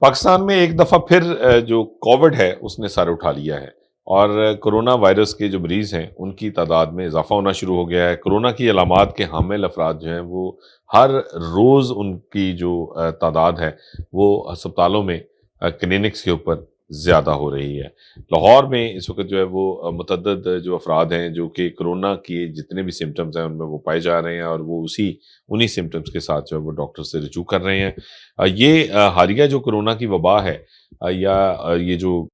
पाकिस्तान में एक दफ़ा फिर जो कोविड है उसने सर उठा लिया है और कोरोना वायरस के जो मरीज़ हैं उनकी तादाद में इजाफ़ा होना शुरू हो गया है। कोरोना की अलामात के हामिल अफ़राद जो हैं वो हर रोज़ उनकी जो तादाद है वो अस्पतालों में क्लिनिक्स के ऊपर ज़्यादा हो रही है। लाहौर में इस वक़्त जो है वो मुतअद्दिद जो अफ़राद हैं जो कि कोरोना के जितने भी सिम्पटम्स हैं उनमें वो पाए जा रहे हैं और वो उन्हीं सिम्पटम्स के साथ जो है वो डॉक्टर से रुजू कर रहे हैं। ये हालिया जो कोरोना की वबा है या ये जो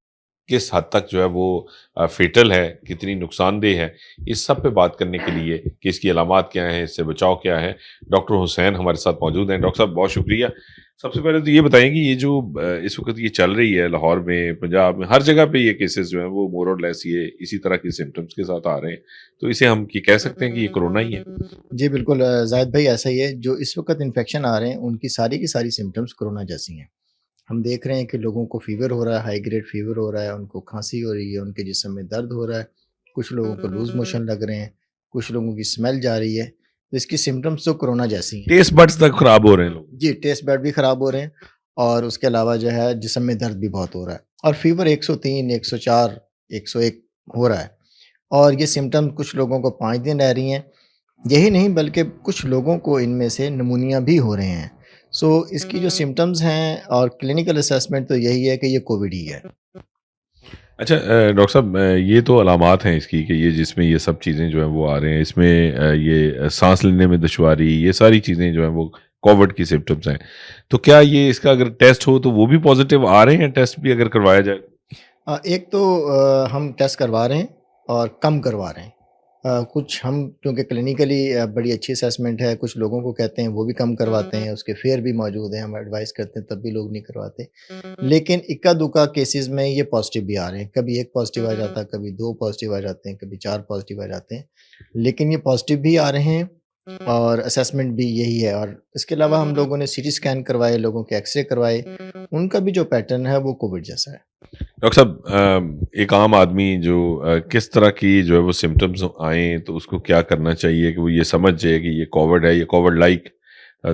किस हद तक जो है वो फेटल है, कितनी नुकसानदेह है, इस सब पे बात करने के लिए कि इसकी अलामात क्या हैं, इससे बचाव क्या है, डॉक्टर हुसैन हमारे साथ मौजूद हैं। डॉक्टर साहब बहुत शुक्रिया। सबसे पहले तो ये बताएँ कि ये जो इस वक़्त ये चल रही है लाहौर में, पंजाब में, हर जगह पे ये केसेज़ जो हैं वो मोर और लेस ये इसी तरह के सिम्पटम्स के साथ आ रहे हैं। तो इसे हम ये कह सकते हैं कि ये कोरोना ही है? जी, बिल्कुल ज़ाहिद भाई ऐसा ही है, जो इस वक़्त इन्फेक्शन आ रहे हैं, उनकी सारी की सारी सिम्पटम्स कोरोना जैसी हैं। हम देख रहे हैं कि लोगों को फ़ीवर हो रहा है, हाई ग्रेड फ़ीवर हो रहा है, उनको खाँसी हो रही है, उनके जिस्म में दर्द हो रहा है, कुछ लोगों को लूज़ मोशन लग रहे हैं, कुछ लोगों की स्मेल जा रही है, तो इसकी सिम्पटम्स तो कोरोना जैसी हैं। टेस्ट बड्स तक खराब हो रहे हैं लोग। जी, टेस्ट बैड भी ख़राब हो रहे हैं और उसके अलावा जो है जिस्म में दर्द भी बहुत हो रहा है और फ़ीवर 103, 104, 101 हो रहा है और ये सिम्पटम कुछ लोगों को 5 दिन रह रही हैं। यही नहीं बल्कि कुछ लोगों को इनमें से निमोनिया भी हो रहे हैं। सो इसकी जो सिम्पटम्स हैं और क्लिनिकल असेसमेंट तो यही है कि ये कोविड ही है। अच्छा डॉक्टर साहब ये तो अलामात हैं इसकी कि ये जिसमें ये सब चीज़ें जो हैं वो आ रहे हैं इसमें ये सांस लेने में दुश्वारी ये सारी चीज़ें जो हैं वो कोविड की सिम्टम्स हैं तो क्या ये इसका अगर टेस्ट हो तो वो भी पॉजिटिव आ रहे हैं टेस्ट भी अगर करवाया जाए? एक तो हम टेस्ट करवा रहे हैं और कम करवा रहे हैं। कुछ हम क्योंकि क्लिनिकली बड़ी अच्छी असेसमेंट है, कुछ लोगों को कहते हैं वो भी कम करवाते हैं, उसके फेयर भी मौजूद हैं, हम एडवाइस करते हैं तब भी लोग नहीं करवाते। लेकिन इक्का-दुक्का केसेज़ में ये पॉज़िटिव भी आ रहे हैं, कभी 1 पॉज़िटिव आ जाता है, कभी 2 पॉज़िटिव आ जाते हैं, कभी 4 पॉज़िटिव आ जाते हैं। लेकिन ये पॉज़िटिव भी आ रहे हैं और असेसमेंट भी यही है और इसके अलावा हम लोगों ने सीटी स्कैन करवाए, लोगों के एक्स-रे करवाए, उनका भी जो पैटर्न है वो कोविड जैसा है। डॉक्टर साहब एक आम आदमी जो किस तरह की जो है वो सिम्टम्स आए तो उसको क्या करना चाहिए कि वो ये समझ जाए कि ये कोविड है ये कोविड लाइक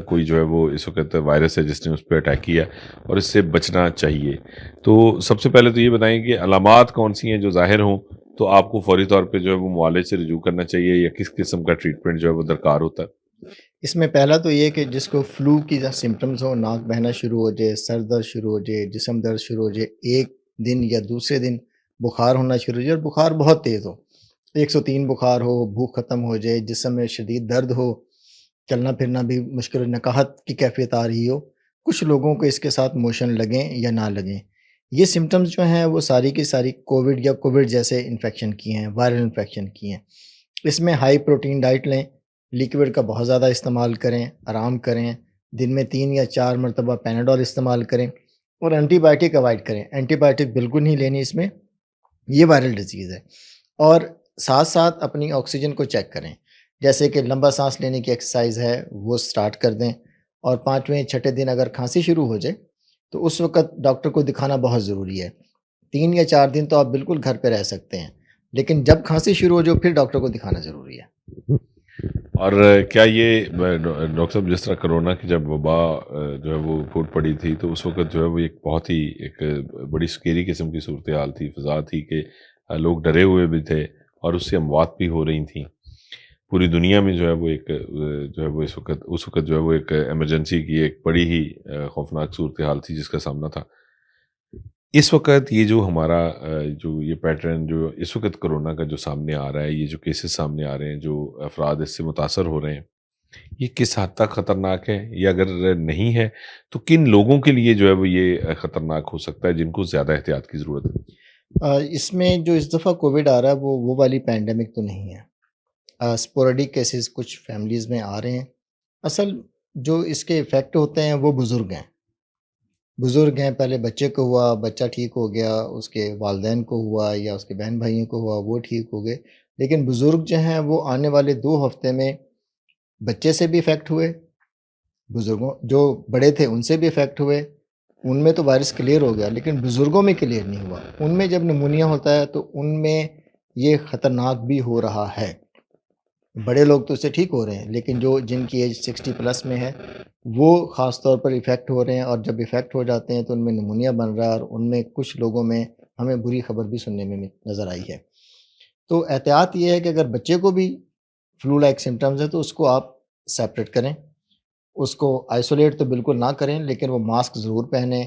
कोई जो है वो इस वक्त वायरस है जिसने उस पर अटैक किया और इससे बचना चाहिए। तो सबसे पहले तो ये बताएं कि अलामात कौन सी हैं जो ज़ाहिर हों तो आपको फौरी तौर पे जो है वो मुआलिज से रजू करना चाहिए या किस किस्म का ट्रीटमेंट जो है वो दरकार होता है? इसमें पहला तो ये कि जिसको फ्लू की सिम्पटम्स हो, नाक बहना शुरू हो जाए, सर दर्द शुरू हो जाए, जिस्म दर्द शुरू हो जाए, एक दिन या दूसरे दिन बुखार होना शुरू हो जाए और बुखार बहुत तेज़ हो, 103 बुखार हो, भूख ख़त्म हो जाए, जिस्म में शदीद दर्द हो, चलना फिरना भी मुश्किल हो, नकाहत की कैफ़ियत आ रही हो, कुछ लोगों को इसके साथ मोशन लगें या ना लगें। ये सिम्पटम्स जो हैं वो सारी की सारी कोविड या कोविड जैसे इन्फेक्शन की हैं, वायरल इन्फेक्शन की हैं। इसमें हाई प्रोटीन डाइट लें, लिक्विड का बहुत ज़्यादा इस्तेमाल करें, आराम करें, दिन में 3 या 4 मरतबा पैनाडोल इस्तेमाल करें और एंटीबायोटिक अवॉइड करें। एंटीबायोटिक बिल्कुल नहीं लेनी इसमें, ये वायरल डिज़ीज़ है। और साथ-साथ अपनी ऑक्सीजन को चेक करें, जैसे कि लंबा साँस लेने की एक्सरसाइज़ है, वो स्टार्ट कर दें और 5वें छठे दिन अगर खाँसी शुरू हो जाए, तो उस वक़्त डॉक्टर को दिखाना बहुत ज़रूरी है। 3 या 4 दिन तो आप बिल्कुल घर पे रह सकते हैं, लेकिन जब खाँसी शुरू हो जाए फिर डॉक्टर को दिखाना ज़रूरी है। और क्या ये डॉक्टर साहब जिस तरह कोरोना की जब वबा जो है वो फूट पड़ी थी तो उस वक़्त जो है वो एक बहुत ही एक बड़ी स्केरी किस्म की सूरत हाल थी, फ़ज़ा थी कि लोग डरे हुए भी थे और उससे अमवात भी हो रही थीं। पूरी दुनिया में जो है वो एक जो है वो इस वक़्त उस वक़्त जो है वो एक इमरजेंसी की एक बड़ी ही खौफ़नाक सूरत हाल थी जिसका सामना था। इस वक़्त ये जो हमारा जो ये पैटर्न जो इस वक़्त कोरोना का जो सामने आ रहा है, ये जो केसेस सामने आ रहे हैं, जो अफ़राद इससे मुतासर हो रहे हैं, ये किस हद तक ख़तरनाक है? या अगर नहीं है, तो किन लोगों के लिए जो है वो ये ख़तरनाक हो सकता है जिनको ज़्यादा एहतियात की ज़रूरत है? इसमें जो इस दफ़ा कोविड आ रहा है वो वाली पैंडेमिक तो नहीं है। स्पोरेडिक केसेस कुछ फैमिलीज़ में आ रहे हैं। असल जो इसके इफ़ेक्ट होते हैं वो बुज़ुर्ग हैं। बुज़ुर्ग हैं, पहले बच्चे को हुआ, बच्चा ठीक हो गया, उसके वालिदैन को हुआ या उसके बहन-भाइयों को हुआ, वो ठीक हो गए। लेकिन बुज़ुर्ग जो हैं वो आने वाले 2 हफ़्ते में बच्चे से भी इफ़ेक्ट हुए, बुज़ुर्गों जो बड़े थे उनसे भी इफ़ेक्ट हुए, उनमें तो वायरस क्लियर हो गया लेकिन बुज़ुर्गों में क्लियर नहीं हुआ। उनमें जब निमोनिया होता है तो उनमें ये ख़तरनाक भी हो रहा है। بڑے لوگ تو اس سے ٹھیک ہو رہے ہیں، لیکن جن کی ایج 60 پلس میں ہے وہ خاص طور پر ایفیکٹ ہو رہے ہیں، اور جب ایفیکٹ ہو جاتے ہیں تو ان میں نمونیا بن رہا ہے، اور ان میں کچھ لوگوں میں ہمیں بری خبر بھی سننے میں نظر آئی ہے۔ تو احتیاط یہ ہے کہ اگر بچے کو بھی فلو لائک سمٹمز ہے تو اس کو آپ سیپریٹ کریں، اس کو آئسولیٹ تو بالکل نہ کریں، لیکن وہ ماسک ضرور پہنیں،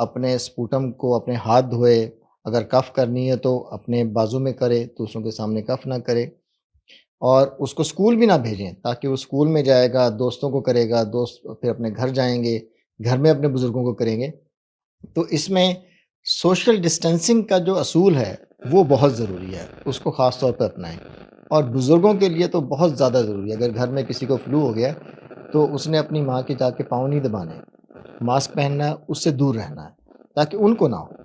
اپنے سپوٹم کو اپنے ہاتھ دھوئے، اگر کف کرنی ہے تو اپنے بازو میں کرے، دوسروں کے سامنے کف نہ کرے، اور اس کو اسکول بھی نہ بھیجیں تاکہ وہ اسکول میں جائے گا، دوستوں کو کرے گا، دوست پھر اپنے گھر جائیں گے، گھر میں اپنے بزرگوں کو کریں گے۔ تو اس میں سوشل ڈسٹینسنگ کا جو اصول ہے وہ بہت ضروری ہے، اس کو خاص طور پہ اپنائیں، اور بزرگوں کے لیے تو بہت زیادہ ضروری ہے۔ اگر گھر میں کسی کو فلو ہو گیا تو اس نے اپنی ماں کے جا کے پاؤں نہیں دبانے، ماسک پہننا ہے، اس سے دور رہنا ہے تاکہ ان کو نہ ہو۔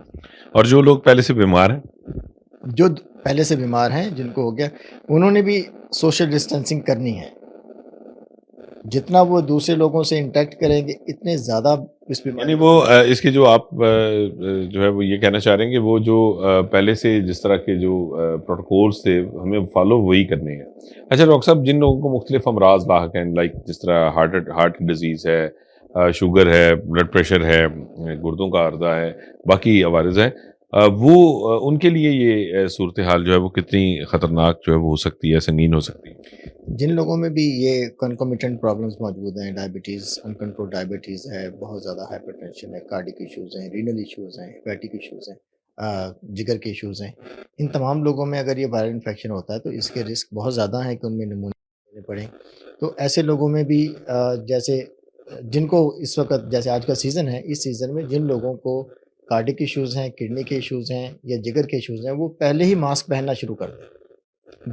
اور جو لوگ پہلے سے بیمار ہیں، جو پہلے سے بیمار ہیں، جن کو ہو گیا، انہوں نے بھی سوشل ڈسٹینسنگ کرنی ہے۔ جتنا وہ دوسرے لوگوں سے انٹیکٹ کریں گے اتنے زیادہ اس یعنی بیماری وہ اس کے جو آپ جو ہے وہ یہ کہنا چاہ رہے ہیں کہ وہ جو پہلے سے جس طرح کے جو پروٹوکولز تھے ہمیں فالو وہی کرنے ہیں۔ اچھا ڈاکٹر صاحب، جن لوگوں کو مختلف امراض لاحق ہیں، لائک جس طرح ہارٹ کی ڈیزیز ہے، شوگر ہے، بلڈ پریشر ہے، گردوں کا عرضہ ہے، باقی عوارض ہیں، وہ ان کے لیے یہ صورتحال جو ہے وہ کتنی خطرناک جو ہے وہ ہو سکتی ہے، سنگین ہو سکتی ہے؟ جن لوگوں میں بھی یہ کنکومیٹنٹ پرابلمس موجود ہیں، ڈائبٹیز، انکنٹرول ڈائبٹیز ہے، بہت زیادہ ہائپر ٹینشن ہے، کارڈک ایشوز ہیں، رینل ایشوز ہیں، ہیپیٹک ایشوز ہیں، جگر کے ایشوز ہیں، ان تمام لوگوں میں اگر یہ وائرل انفیکشن ہوتا ہے تو اس کے رسک بہت زیادہ ہیں کہ ان میں نمونیا لینے پڑیں۔ تو ایسے لوگوں میں بھی جیسے جن کو اس وقت، جیسے آج کا سیزن ہے، اس سیزن میں جن لوگوں کو کارڈک ایشوز ہیں، کڈنی کے ایشوز ہیں یا جگر کے ایشوز ہیں، وہ پہلے ہی ماسک پہننا شروع کر دیں۔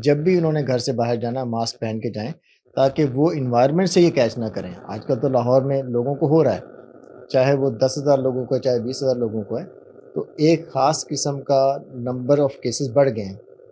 جب بھی انہوں نے گھر سے باہر جانا ماسک پہن کے جائیں، تاکہ وہ انوائرمنٹ سے یہ کیچ نہ کریں۔ آج کل تو لاہور میں لوگوں کو ہو رہا ہے، چاہے وہ 10,000 لوگوں کو ہے، چاہے 20,000 لوگوں کو ہے، تو ایک خاص قسم کا نمبر آف کیسز بڑھ گئے ہیں